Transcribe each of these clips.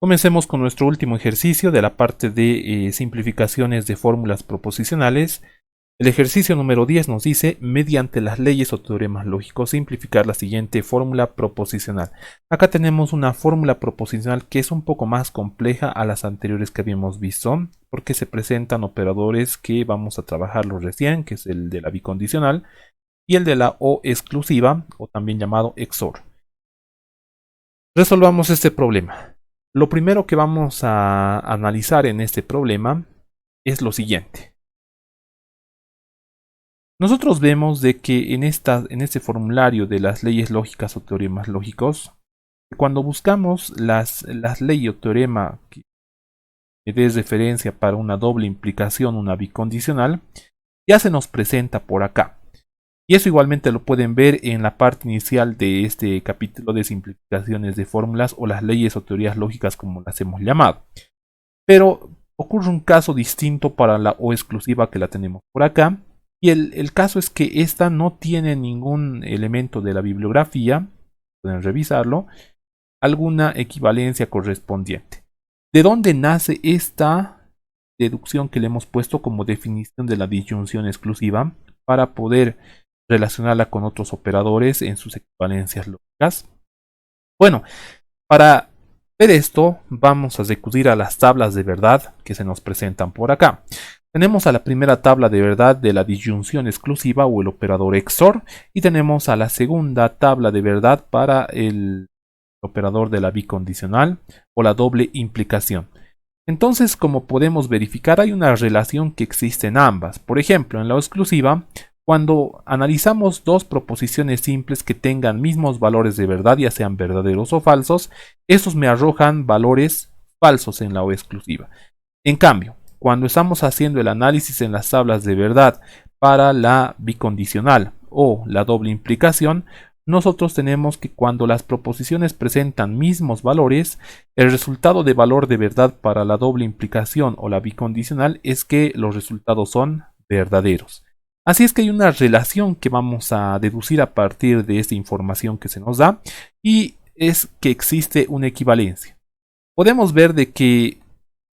Comencemos con nuestro último ejercicio de la parte de simplificaciones de fórmulas proposicionales. El ejercicio número 10 nos dice, mediante las leyes o teoremas lógicos, simplificar la siguiente fórmula proposicional. Acá tenemos una fórmula proposicional que es un poco más compleja a las anteriores que habíamos visto, porque se presentan operadores que vamos a trabajarlos recién, que es el de la bicondicional, y el de la o exclusiva, o también llamado XOR. Resolvamos este problema. Lo primero que vamos a analizar en este problema es lo siguiente. Nosotros vemos de que en este formulario de las leyes lógicas o teoremas lógicos, cuando buscamos las leyes o teorema que dé referencia para una doble implicación, una bicondicional, ya se nos presenta por acá. Y eso igualmente lo pueden ver en la parte inicial de este capítulo de simplificaciones de fórmulas o las leyes o teorías lógicas como las hemos llamado. Pero ocurre un caso distinto para la O exclusiva que la tenemos por acá. Y el caso es que esta no tiene ningún elemento de la bibliografía, pueden revisarlo, alguna equivalencia correspondiente. ¿De dónde nace esta deducción que le hemos puesto como definición de la disyunción exclusiva para poder relacionarla con otros operadores en sus equivalencias lógicas? Bueno, para ver esto vamos a recurrir a las tablas de verdad que se nos presentan por acá. Tenemos a la primera tabla de verdad de la disyunción exclusiva o el operador XOR y tenemos a la segunda tabla de verdad para el operador de la bicondicional o la doble implicación. Entonces, como podemos verificar, hay una relación que existe en ambas. Por ejemplo, en la exclusiva, cuando analizamos dos proposiciones simples que tengan mismos valores de verdad, ya sean verdaderos o falsos, estos me arrojan valores falsos en la O exclusiva. En cambio, cuando estamos haciendo el análisis en las tablas de verdad para la bicondicional o la doble implicación, nosotros tenemos que cuando las proposiciones presentan mismos valores, el resultado de valor de verdad para la doble implicación o la bicondicional es que los resultados son verdaderos. Así es que hay una relación que vamos a deducir a partir de esta información que se nos da y es que existe una equivalencia. Podemos ver de que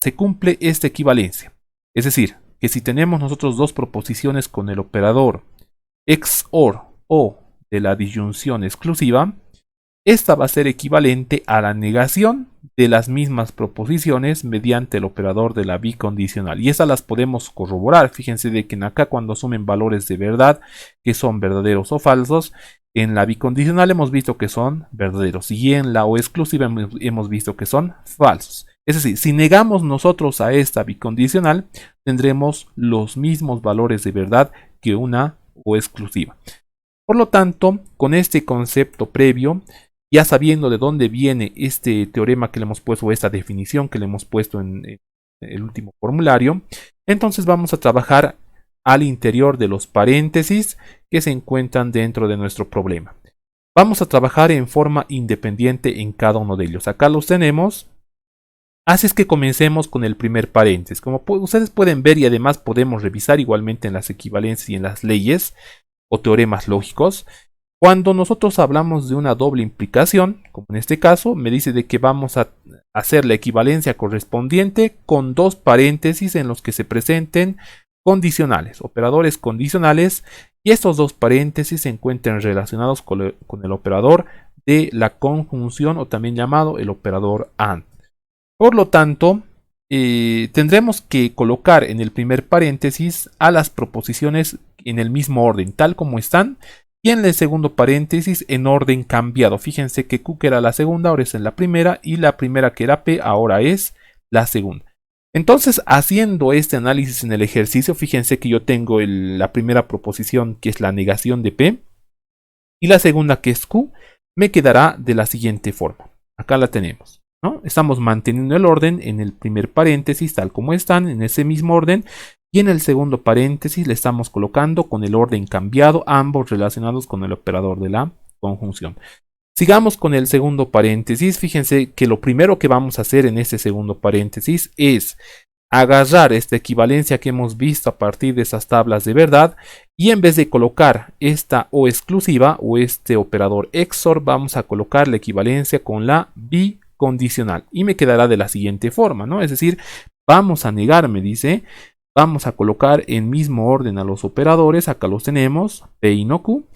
se cumple esta equivalencia. Es decir, que si tenemos nosotros dos proposiciones con el operador XOR o de la disyunción exclusiva, esta va a ser equivalente a la negación de las mismas proposiciones mediante el operador de la bicondicional. Y estas las podemos corroborar. Fíjense de que en acá cuando asumen valores de verdad que son verdaderos o falsos, en la bicondicional hemos visto que son verdaderos y en la O exclusiva hemos visto que son falsos. Es decir, si negamos nosotros a esta bicondicional, tendremos los mismos valores de verdad que una O exclusiva. Por lo tanto, con este concepto previo, ya sabiendo de dónde viene este teorema que le hemos puesto, o esta definición que le hemos puesto en el último formulario, entonces vamos a trabajar al interior de los paréntesis que se encuentran dentro de nuestro problema. Vamos a trabajar en forma independiente en cada uno de ellos. Acá los tenemos. Así es que comencemos con el primer paréntesis. Como ustedes pueden ver y además podemos revisar igualmente en las equivalencias y en las leyes o teoremas lógicos, cuando nosotros hablamos de una doble implicación, como en este caso, me dice de que vamos a hacer la equivalencia correspondiente con dos paréntesis en los que se presenten condicionales, operadores condicionales, y estos dos paréntesis se encuentran relacionados con el operador de la conjunción o también llamado el operador AND. Por lo tanto, tendremos que colocar en el primer paréntesis a las proposiciones en el mismo orden, tal como están, y en el segundo paréntesis en orden cambiado. Fíjense que Q que era la segunda, ahora es en la primera, y la primera que era P ahora es la segunda. Entonces, haciendo este análisis en el ejercicio, fíjense que yo tengo la primera proposición que es la negación de P, y la segunda que es Q, me quedará de la siguiente forma. Acá la tenemos, ¿no? Estamos manteniendo el orden en el primer paréntesis tal como están, en ese mismo orden, y en el segundo paréntesis le estamos colocando con el orden cambiado, ambos relacionados con el operador de la conjunción. Sigamos con el segundo paréntesis. Fíjense que lo primero que vamos a hacer en este segundo paréntesis es agarrar esta equivalencia que hemos visto a partir de esas tablas de verdad y en vez de colocar esta O exclusiva o este operador XOR, vamos a colocar la equivalencia con la condicional. Y me quedará de la siguiente forma, ¿no? Es decir, vamos a negar, me dice, vamos a colocar en mismo orden a los operadores, acá los tenemos, P y no Q.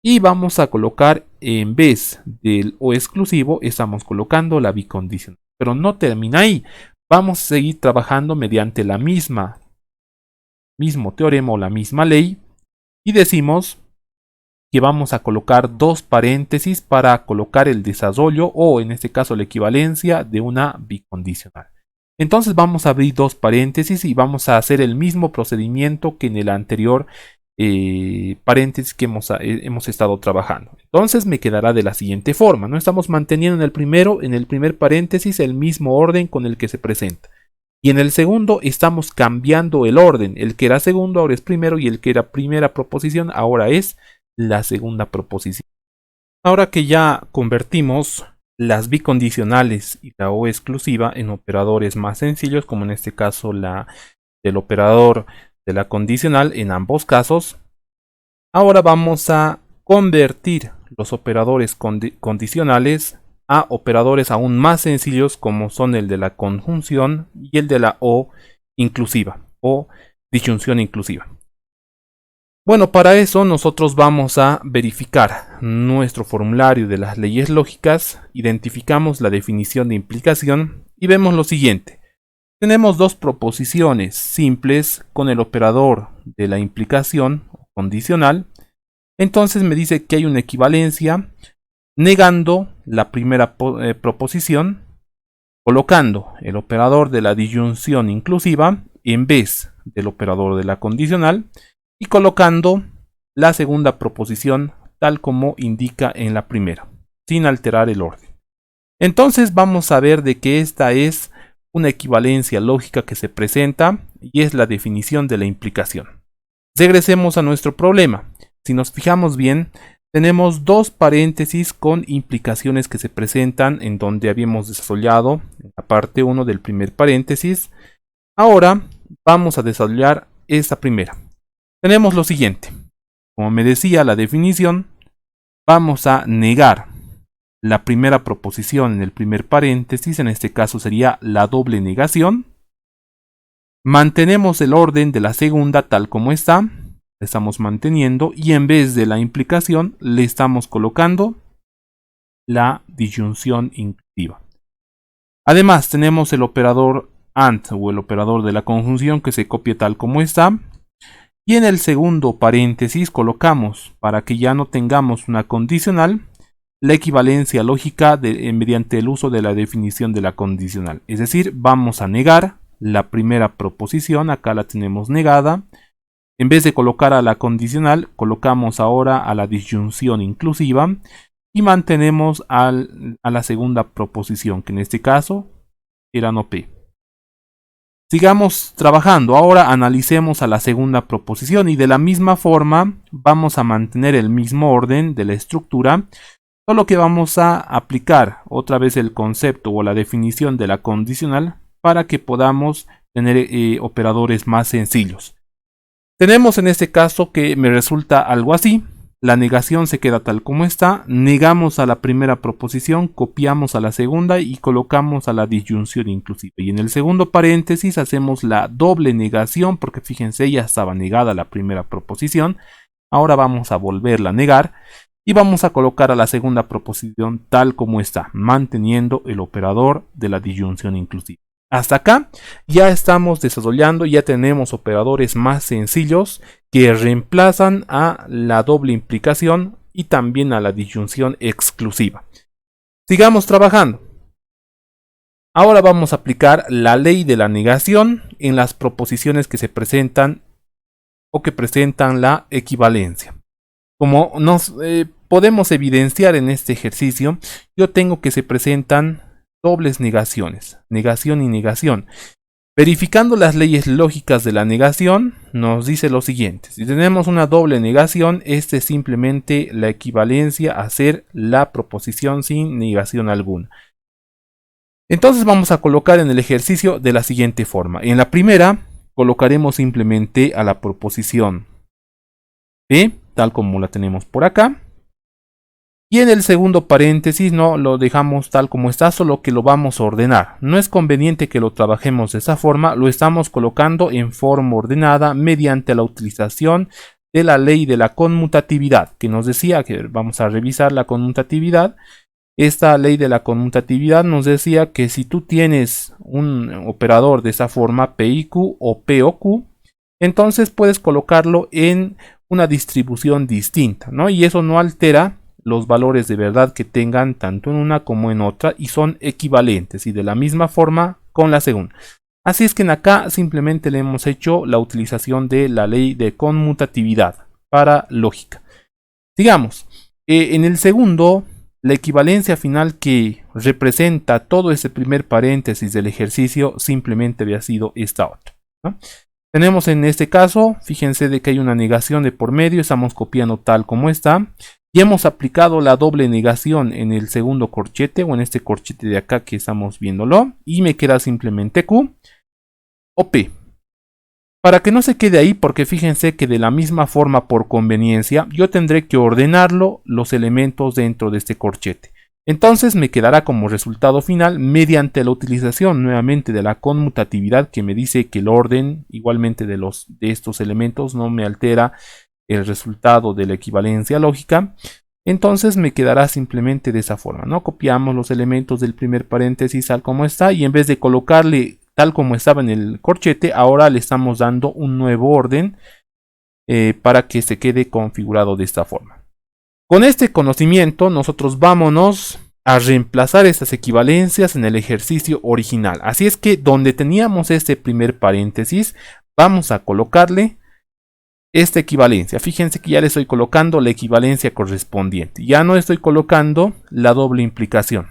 Y vamos a colocar, en vez del O exclusivo, estamos colocando la bicondicional. Pero no termina ahí. Vamos a seguir trabajando mediante la mismo teorema o la misma ley. Y decimos que vamos a colocar dos paréntesis para colocar el desarrollo o en este caso la equivalencia de una bicondicional. Entonces vamos a abrir dos paréntesis y vamos a hacer el mismo procedimiento que en el anterior paréntesis que hemos estado trabajando. Entonces me quedará de la siguiente forma, ¿no? Estamos manteniendo en el primer paréntesis el mismo orden con el que se presenta. Y en el segundo estamos cambiando el orden. El que era segundo ahora es primero y el que era primera proposición ahora es la segunda proposición. Ahora que ya convertimos las bicondicionales y la O exclusiva en operadores más sencillos, como en este caso del operador de la condicional en ambos casos, ahora vamos a convertir los operadores condicionales a operadores aún más sencillos como son el de la conjunción y el de la O inclusiva o disyunción inclusiva. Bueno, para eso nosotros vamos a verificar nuestro formulario de las leyes lógicas, identificamos la definición de implicación y vemos lo siguiente. Tenemos dos proposiciones simples con el operador de la implicación condicional. Entonces me dice que hay una equivalencia negando la primera proposición, colocando el operador de la disyunción inclusiva en vez del operador de la condicional y colocando la segunda proposición tal como indica en la primera, sin alterar el orden. Entonces vamos a ver de que esta es una equivalencia lógica que se presenta y es la definición de la implicación. Regresemos a nuestro problema. Si nos fijamos bien, tenemos dos paréntesis con implicaciones que se presentan en donde habíamos desarrollado la parte 1 del primer paréntesis. Ahora vamos a desarrollar esta primera. Tenemos lo siguiente. Como me decía la definición, vamos a negar la primera proposición en el primer paréntesis, en este caso sería la doble negación. Mantenemos el orden de la segunda tal como está, la estamos manteniendo y en vez de la implicación le estamos colocando la disyunción inclusiva. Además tenemos el operador AND o el operador de la conjunción que se copia tal como está. Y en el segundo paréntesis colocamos, para que ya no tengamos una condicional, la equivalencia lógica mediante el uso de la definición de la condicional. Es decir, vamos a negar la primera proposición, acá la tenemos negada. En vez de colocar a la condicional, colocamos ahora a la disyunción inclusiva y mantenemos a la segunda proposición, que en este caso era no P. Sigamos trabajando, ahora analicemos a la segunda proposición y de la misma forma vamos a mantener el mismo orden de la estructura, solo que vamos a aplicar otra vez el concepto o la definición de la condicional para que podamos tener operadores más sencillos. Tenemos en este caso que me resulta algo así. La negación se queda tal como está, negamos a la primera proposición, copiamos a la segunda y colocamos a la disyunción inclusiva. Y en el segundo paréntesis hacemos la doble negación porque fíjense, ya estaba negada la primera proposición. Ahora vamos a volverla a negar y vamos a colocar a la segunda proposición tal como está, manteniendo el operador de la disyunción inclusiva. Hasta acá ya estamos desarrollando, ya tenemos operadores más sencillos que reemplazan a la doble implicación y también a la disyunción exclusiva. Sigamos trabajando. Ahora vamos a aplicar la ley de la negación en las proposiciones que se presentan o que presentan la equivalencia. Como nos podemos evidenciar en este ejercicio, yo tengo que se presentan dobles negaciones, negación y negación. Verificando las leyes lógicas de la negación, nos dice lo siguiente. Si tenemos una doble negación, este es simplemente la equivalencia a hacer la proposición sin negación alguna. Entonces vamos a colocar en el ejercicio de la siguiente forma. En la primera, colocaremos simplemente a la proposición P, tal como la tenemos por acá. Y en el segundo paréntesis no lo dejamos tal como está, solo que lo vamos a ordenar. No es conveniente que lo trabajemos de esa forma, lo estamos colocando en forma ordenada mediante la utilización de la ley de la conmutatividad, que nos decía que vamos a revisar la conmutatividad. Esta ley de la conmutatividad nos decía que si tú tienes un operador de esa forma, P y Q o P o Q, entonces puedes colocarlo en una distribución distinta, ¿no? Y eso no altera los valores de verdad que tengan tanto en una como en otra y son equivalentes y de la misma forma con la segunda. Así es que en acá simplemente le hemos hecho la utilización de la ley de conmutatividad para lógica. Digamos, en el segundo, la equivalencia final que representa todo ese primer paréntesis del ejercicio simplemente había sido esta otra, ¿no? Tenemos en este caso, fíjense de que hay una negación de por medio, estamos copiando tal como está. Y hemos aplicado la doble negación en el segundo corchete o en este corchete de acá que estamos viéndolo. Y me queda simplemente Q o P. Para que no se quede ahí, porque fíjense que de la misma forma por conveniencia yo tendré que ordenarlo los elementos dentro de este corchete. Entonces me quedará como resultado final mediante la utilización nuevamente de la conmutatividad que me dice que el orden igualmente de estos elementos no me altera el resultado de la equivalencia lógica. Entonces me quedará simplemente de esa forma, ¿no? Copiamos los elementos del primer paréntesis tal como está y en vez de colocarle tal como estaba en el corchete, ahora le estamos dando un nuevo orden para que se quede configurado de esta forma. Con este conocimiento nosotros vámonos a reemplazar estas equivalencias en el ejercicio original. Así es que donde teníamos este primer paréntesis, vamos a colocarle esta equivalencia. Fíjense que ya le estoy colocando la equivalencia correspondiente. Ya no estoy colocando la doble implicación.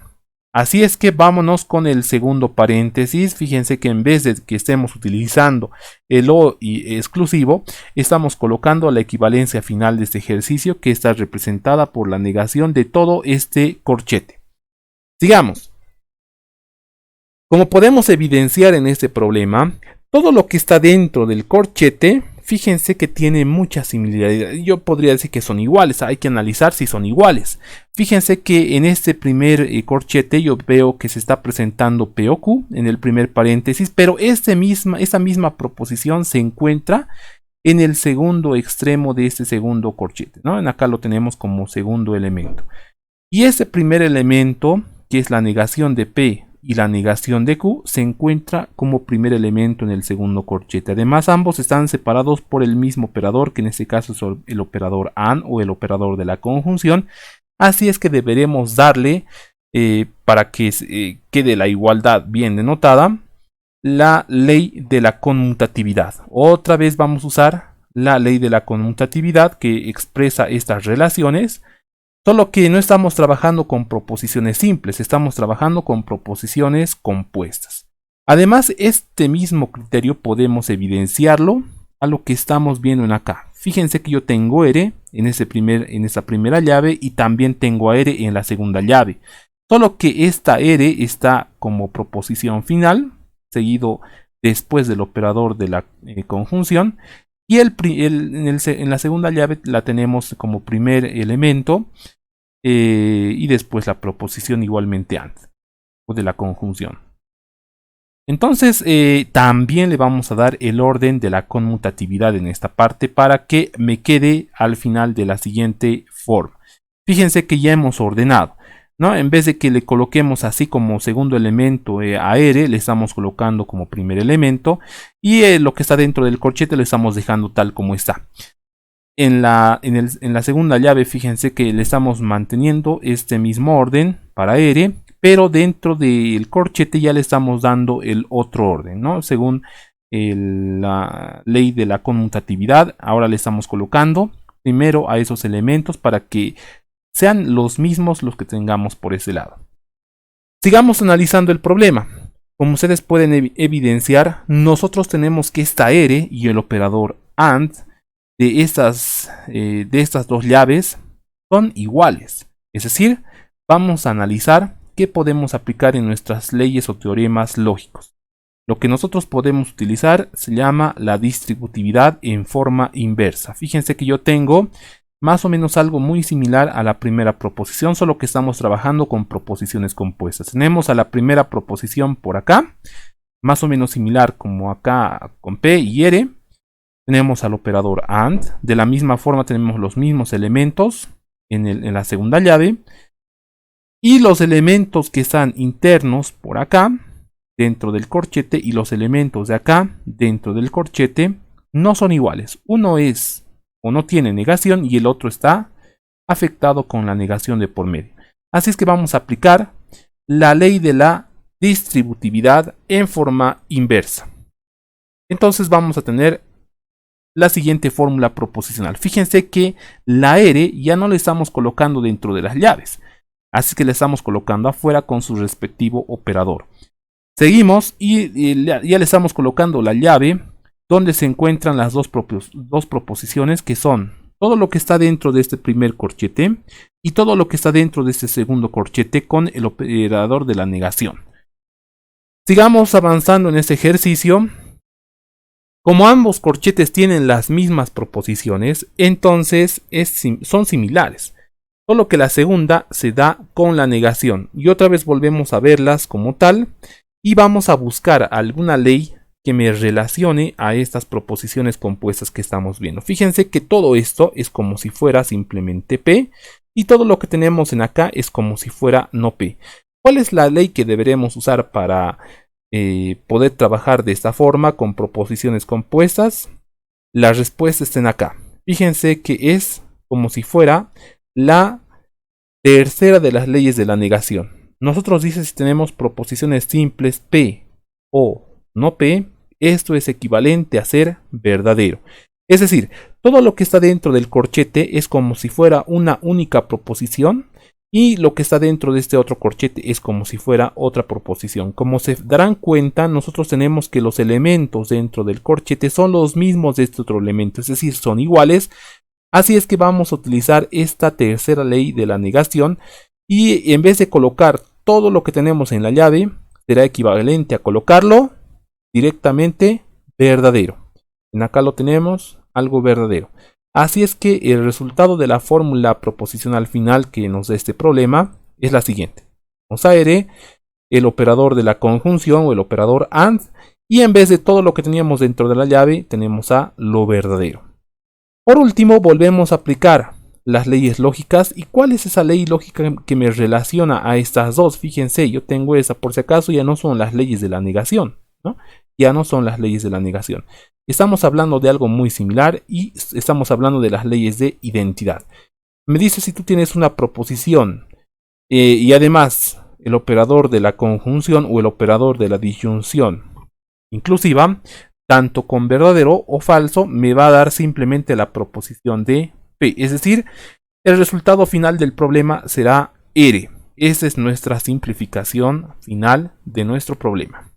Así es que vámonos con el segundo paréntesis. Fíjense que en vez de que estemos utilizando el O y exclusivo, estamos colocando la equivalencia final de este ejercicio que está representada por la negación de todo este corchete. Sigamos. Como podemos evidenciar en este problema, todo lo que está dentro del corchete, fíjense que tiene mucha similaridad. Yo podría decir que son iguales, hay que analizar si son iguales. Fíjense que en este primer corchete yo veo que se está presentando P o Q en el primer paréntesis, pero esa misma proposición se encuentra en el segundo extremo de este segundo corchete, ¿no? En acá lo tenemos como segundo elemento. Y ese primer elemento, que es la negación de P y la negación de Q, se encuentra como primer elemento en el segundo corchete. Además, ambos están separados por el mismo operador, que en este caso es el operador AND o el operador de la conjunción. Así es que deberemos darle, para que quede la igualdad bien denotada, la ley de la conmutatividad. Otra vez vamos a usar la ley de la conmutatividad que expresa estas relaciones. Solo que no estamos trabajando con proposiciones simples, estamos trabajando con proposiciones compuestas. Además, este mismo criterio podemos evidenciarlo a lo que estamos viendo en acá. Fíjense que yo tengo R en esa primera llave y también tengo a R en la segunda llave. Solo que esta R está como proposición final, seguido después del operador de la conjunción. Y en la segunda llave la tenemos como primer elemento y después la proposición igualmente antes o de la conjunción. Entonces también le vamos a dar el orden de la conmutatividad en esta parte para que me quede al final de la siguiente forma. Fíjense que ya hemos ordenado, ¿no? En vez de que le coloquemos así como segundo elemento a R, le estamos colocando como primer elemento y lo que está dentro del corchete lo estamos dejando tal como está. En la segunda llave, fíjense que le estamos manteniendo este mismo orden para R, pero dentro del corchete ya le estamos dando el otro orden, ¿no? Según la ley de la conmutatividad, ahora le estamos colocando primero a esos elementos para que sean los mismos los que tengamos por ese lado. Sigamos analizando el problema. Como ustedes pueden evidenciar, nosotros tenemos que esta R y el operador AND de estas dos llaves son iguales. Es decir, vamos a analizar qué podemos aplicar en nuestras leyes o teoremas lógicos. Lo que nosotros podemos utilizar se llama la distributividad en forma inversa. Fíjense que yo tengo más o menos algo muy similar a la primera proposición, solo que estamos trabajando con proposiciones compuestas. Tenemos a la primera proposición por acá, más o menos similar como acá con P y R. Tenemos al operador AND. De la misma forma tenemos los mismos elementos en la segunda llave. Y los elementos que están internos por acá, dentro del corchete, y los elementos de acá, dentro del corchete, no son iguales. Uno es o no tiene negación y el otro está afectado con la negación de por medio. Así es que vamos a aplicar la ley de la distributividad en forma inversa. Entonces vamos a tener la siguiente fórmula proposicional. Fíjense que la R ya no la estamos colocando dentro de las llaves, así que la estamos colocando afuera con su respectivo operador. Seguimos y ya le estamos colocando la llave donde se encuentran las dos proposiciones, que son todo lo que está dentro de este primer corchete y todo lo que está dentro de este segundo corchete con el operador de la negación. Sigamos avanzando en este ejercicio. Como ambos corchetes tienen las mismas proposiciones, entonces son similares, solo que la segunda se da con la negación. Y otra vez volvemos a verlas como tal y vamos a buscar alguna ley que me relacione a estas proposiciones compuestas que estamos viendo. Fíjense que todo esto es como si fuera simplemente P y todo lo que tenemos en acá es como si fuera no P. ¿Cuál es la ley que deberemos usar para poder trabajar de esta forma con proposiciones compuestas? La respuesta está en acá. Fíjense que es como si fuera la tercera de las leyes de la negación. Nosotros dice si tenemos proposiciones simples P o no P, esto es equivalente a ser verdadero. Es decir, todo lo que está dentro del corchete es como si fuera una única proposición y lo que está dentro de este otro corchete es como si fuera otra proposición. Como se darán cuenta, nosotros tenemos que los elementos dentro del corchete son los mismos de este otro elemento, es decir, son iguales. Así es que vamos a utilizar esta tercera ley de la negación y en vez de colocar todo lo que tenemos en la llave, será equivalente a colocarlo directamente verdadero. En acá lo tenemos, algo verdadero. Así es que el resultado de la fórmula proposicional final que nos da este problema es la siguiente. Tenemos a R, el operador de la conjunción o el operador AND, y en vez de todo lo que teníamos dentro de la llave, tenemos a lo verdadero. Por último, volvemos a aplicar las leyes lógicas. ¿Y cuál es esa ley lógica que me relaciona a estas dos? Fíjense, yo tengo esa, por si acaso ya no son las leyes de la negación, ¿no? Ya no son las leyes de la negación. Estamos hablando de algo muy similar y estamos hablando de las leyes de identidad. Me dice si tú tienes una proposición y además el operador de la conjunción o el operador de la disyunción inclusiva, tanto con verdadero o falso, me va a dar simplemente la proposición de P. Es decir, el resultado final del problema será R. Esa es nuestra simplificación final de nuestro problema.